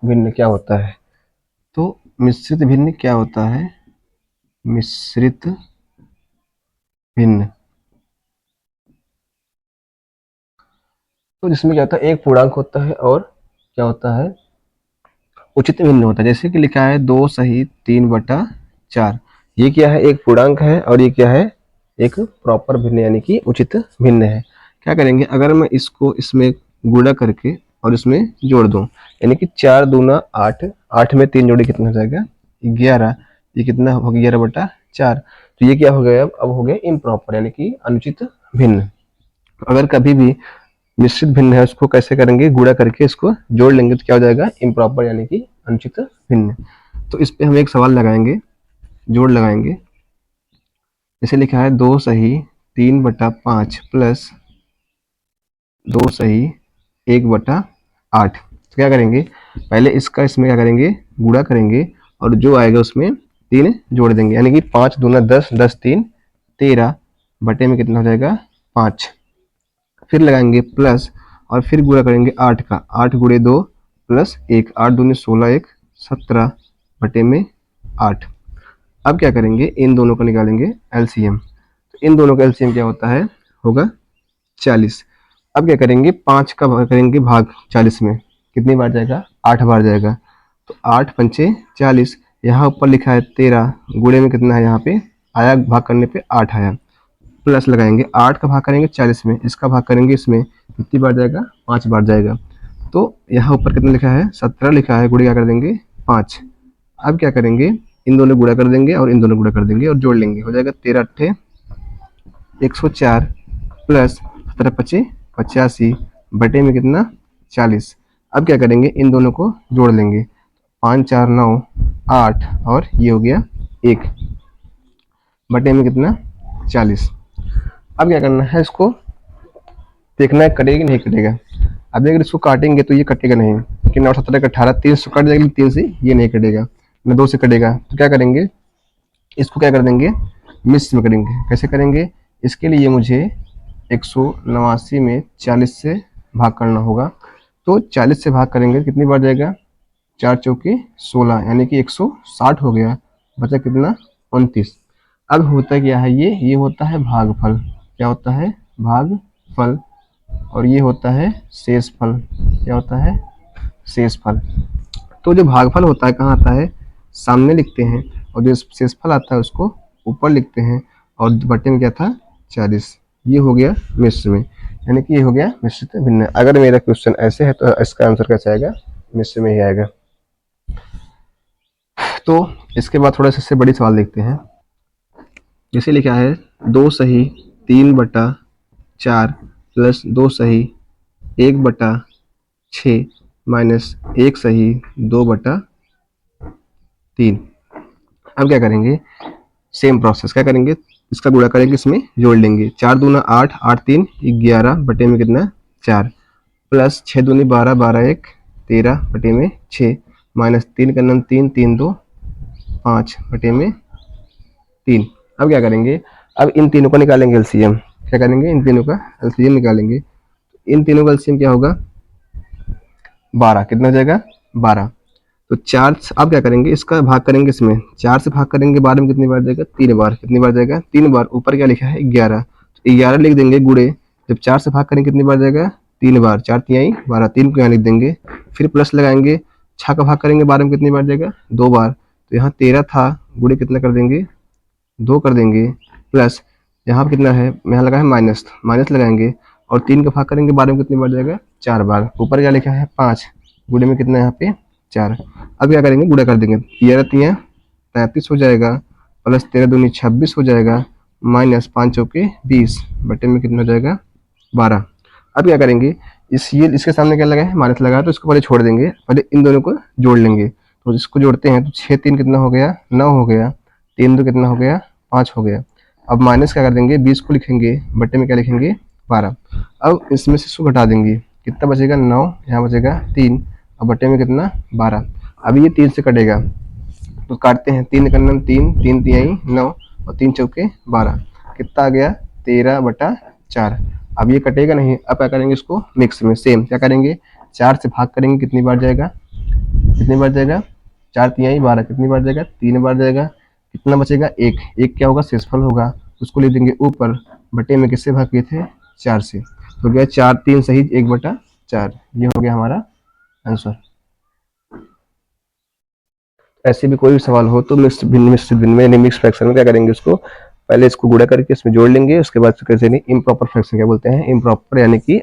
भिन्न क्या होता है? तो मिश्रित भिन्न क्या होता है? मिश्रित भिन्न, तो जिसमें क्या होता है, एक पूर्णांक होता है और क्या होता है, उचित भिन्न होता है। जैसे कि लिखा है 2 सही 3/4। ये क्या है, एक पूर्णांक है और ये क्या है, एक प्रॉपर भिन्न यानी कि उचित भिन्न है। क्या करेंगे, अगर मैं इसको इसमें गुणा करके और इसमें जोड़ दूं, यानी कि 4 दूना 8, 8 में 3 जोड़े कितना हो जाएगा, 11। ये कितना हो गया, 11/4। तो ये क्या हो गया, अब हो गया इम्प्रॉपर यानी कि अनुचित भिन्न। अगर कभी भी मिश्रित भिन्न है उसको कैसे करेंगे, गुणा करके इसको जोड़ लेंगे तो क्या हो जाएगा, इम्प्रॉपर यानी कि अनुचित भिन्न। तो इस पे हम एक सवाल लगाएंगे, जोड़ लगाएंगे। जैसे लिखा है 2 सही 3/5 प्लस 2 सही 1/8। तो क्या करेंगे, पहले इसका इसमें क्या करेंगे, गुणा करेंगे और जो आएगा उसमें 3 जोड़ देंगे, यानी कि 5 दूना 10, 10 3 13 बटे में कितना हो जाएगा, 5। फिर लगाएंगे प्लस और फिर गुणा करेंगे 8 का, 8 × 2 प्लस 1, 8 दूनी 16, 1 17 बटे में 8। अब क्या करेंगे, इन दोनों का निकालेंगे एलसीएम। तो इन दोनों का एलसीएम क्या होता है, होगा 40। अब क्या करेंगे, 5 का करेंगे भाग 40 में, कितनी बार जाएगा, 8 बार जाएगा। तो 8×5 = 40। यहाँ ऊपर लिखा है 13, गुणे में कितना है, यहाँ पे आया, भाग करने पे 8 आया। प्लस लगाएंगे, 8 का भाग करेंगे 40 में, इसका भाग करेंगे इसमें, कितनी बार जाएगा, 5 बार जाएगा। तो यहाँ ऊपर कितना लिखा है, 17 लिखा है, गुणे क्या कर देंगे, 5। अब क्या करेंगे, इन दोनों गुणा कर देंगे और इन दोनों गुणा कर देंगे और जोड़ लेंगे, हो जाएगा 13 × 8 = 104 प्लस 17 × 5 = 85 बटे में कितना, 40। अब क्या करेंगे, इन दोनों को जोड़ लेंगे, 5 4 9 8 और ये हो गया 1 बटे में कितना, 40। अब क्या करना है, इसको देखना है कटेगा कि नहीं कटेगा। अब अगर इसको काटेंगे तो ये कटेगा नहीं, लेकिन 9 17 18 3 से कट जाएगा, 3 से ये नहीं कटेगा, न 2 से कटेगा। तो क्या करेंगे, इसको क्या कर देंगे, मिश्र में करेंगे। कैसे करेंगे, इसके लिए मुझे 189 में 40 से भाग करना होगा। तो 40 से भाग करेंगे, कितनी बार जाएगा, 4 चौके 16, यानी कि 160 हो गया, बचा कितना, 29। अब होता क्या है, ये होता है भागफल। क्या होता है, भागफल। और ये होता है शेषफल। क्या होता है, शेषफल। तो जो भागफल होता है कहाँ आता है, सामने लिखते हैं, और जो शेषफल आता है उसको ऊपर लिखते हैं, और बटे में क्या था, 40। ये हो गया मिश्र में, यानी कि ये हो गया मिश्रित भिन्न। अगर मेरा क्वेश्चन ऐसे है तो इसका आंसर कैसे आएगा, मिश्र में ही आएगा। तो इसके बाद थोड़ा सा इससे बड़ी सवाल देखते हैं। जैसे लिखा है 2 सही 3/4 प्लस 2 सही 1/6 माइनस 1 सही 2/3। अब क्या करेंगे, सेम प्रोसेस, क्या करेंगे, इसका गुणा करेंगे, इसमें जोड़ लेंगे, 4 दूना 8, 8 3 11 बटे में कितना, 4 प्लस 6 दूनी 12, 12 1 13 बटे में 6 माइनस 3 का नम 3, 3 2 5 बटे में 3। अब क्या करेंगे, अब इन तीनों का निकालेंगे एलसीएम। क्या करेंगे, इन तीनों का एलसीएम निकालेंगे। इन तीनों का एलसीएम क्या होगा, 12। कितना हो जाएगा, 12। तो 4, अब क्या करेंगे, इसका भाग करेंगे इसमें, 4 से भाग करेंगे 12 में, कितनी बार जाएगा, 3 बार। कितनी बार जाएगा, 3 बार। ऊपर क्या लिखा है, 11। तो 11 लिख देंगे गुणे, जब 4 से भाग करेंगे कितनी बार जाएगा, 3 बार। 4 3 12, 3 को यहाँ लिख देंगे। फिर प्लस लगाएंगे, 6 का भाग करेंगे 12 में, कितनी बार जाएगा, 2 बार। तो यहाँ 13 था, गुणे कितना कर देंगे, 2 कर देंगे, प्लस यहाँ पर कितना है, यहाँ लगा है माइनस, माइनस लगाएंगे और 3 का भाग करेंगे 12 में, कितनी बार जाएगा, 4 बार। ऊपर क्या लिखा है, 5, गुणे में कितना है यहाँ पे, 4। अब क्या करेंगे, गुणा कर देंगे, 13 3 33 हो जाएगा, प्लस 13 दूनी 26 हो जाएगा, माइनस 5 चौके 20 बटे में कितना हो जाएगा, 12। अब क्या करेंगे, ये इसके सामने क्या लगा है, माइनस लगा है, तो इसको पहले छोड़ देंगे, पहले इन दोनों को जोड़ लेंगे। तो इसको जोड़ते हैं तो 6 3 कितना हो गया, 9 हो गया, 3 2 कितना हो गया, 5 हो गया। अब माइनस क्या कर देंगे, 20 को लिखेंगे, बटे में क्या लिखेंगे, 12। अब इसमें से इसको घटा देंगे, कितना बचेगा, 9, यहाँ बचेगा 3 और बटे में कितना, 12। अब ये 3 से कटेगा, तो काटते हैं, 3 का नम 3, 3 3 9 और 3 चौके 12, कितना आ गया, 13/4। अब ये कटेगा नहीं। अब क्या करेंगे, इसको मिक्स में सेम क्या करेंगे, 4 से भाग करेंगे, कितनी बार जाएगा, कितनी बार जाएगा, 4 तिहाई 12 कितनी बार जाएगा, 3 बार जाएगा। कितना बचेगा, एक। एक क्या होगा, शेषफल होगा, उसको लिख देंगे ऊपर, बटे में किससे भाग किए थे, 4 से। तो गया 4 3 सही 1/4, ये हो गया हमारा आंसर। ऐसे भी कोई भी सवाल हो तो मिक्स भिन्न में यानी मिक्स फ्रैक्शन में क्या करेंगे, उसको पहले इसको गुणा करके इसमें जोड़ लेंगे, उसके बाद कैसे नहीं इम्प्रॉपर फ्रैक्शन क्या बोलते हैं, इम्प्रॉपर यानी कि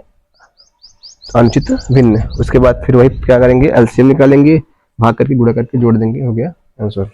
अनुचित भिन्न। उसके बाद फिर वही क्या करेंगे, एलसीएम निकालेंगे, भाग करके गुणा करके जोड़ देंगे, हो गया आंसर।